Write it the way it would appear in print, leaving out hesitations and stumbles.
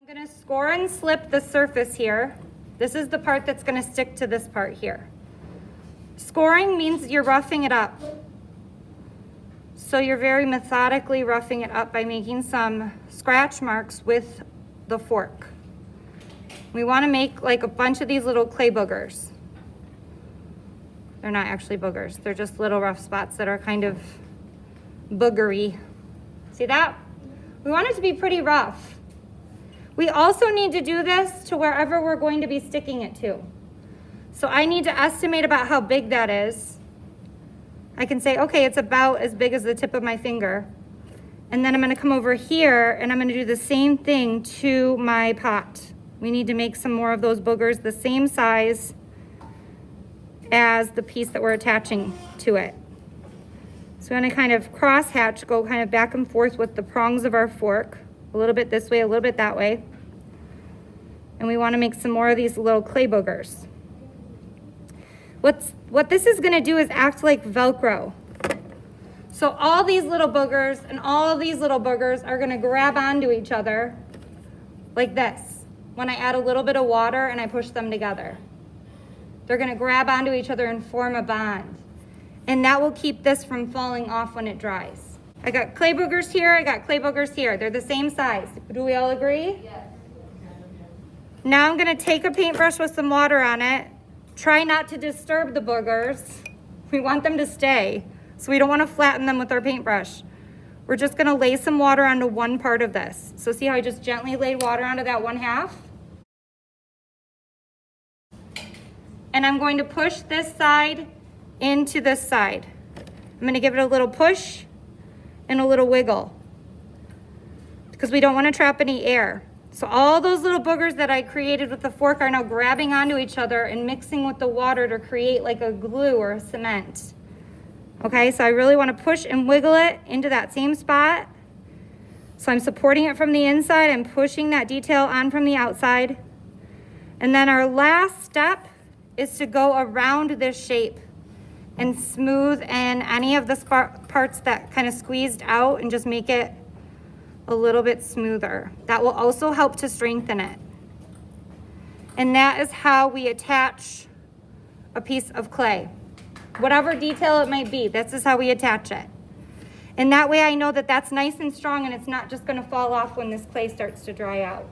I'm gonna score and slip the surface here. This is the part that's gonna stick to this part here. Scoring means you're roughing it up. So you're very methodically roughing it up by making some scratch marks with the fork. We wanna make like a bunch of these little clay boogers. They're not actually boogers, they're just little rough spots that are kind of boogery. See that? We want it to be pretty rough. We also need to do this to wherever we're going to be sticking it to. So I need to estimate about how big that is. I can say, okay, it's about as big as the tip of my finger. And then I'm gonna come over here and I'm gonna do the same thing to my pot. We need to make some more of those boogers the same size as the piece that we're attaching to it. So I'm gonna kind of cross hatch, go kind of back and forth with the prongs of our fork. A little bit this way, a little bit that way. And we wanna make some more of these little clay boogers. What this is gonna do is act like Velcro. So all these little boogers and all of these little boogers are gonna grab onto each other like this when I add a little bit of water and I push them together. They're gonna grab onto each other and form a bond. And that will keep this from falling off when it dries. I got clay boogers here, I got clay boogers here. They're the same size. Do we all agree? Yes. Now I'm gonna take a paintbrush with some water on it. Try not to disturb the boogers. We want them to stay, so we don't wanna flatten them with our paintbrush. We're just gonna lay some water onto one part of this. So see how I just gently laid water onto that one half? And I'm going to push this side into this side. I'm gonna give it a little push and a little wiggle because we don't want to trap any air. So all those little boogers that I created with the fork are now grabbing onto each other and mixing with the water to create like a glue or a cement. Okay, so I really want to push and wiggle it into that same spot. So I'm supporting it from the inside and pushing that detail on from the outside. And then our last step is to go around this shape and smooth in any of the parts that kind of squeezed out and just make it a little bit smoother. That will also help to strengthen it. And that is how we attach a piece of clay. Whatever detail it might be, this is how we attach it. And that way I know that that's nice and strong and it's not just gonna fall off when this clay starts to dry out.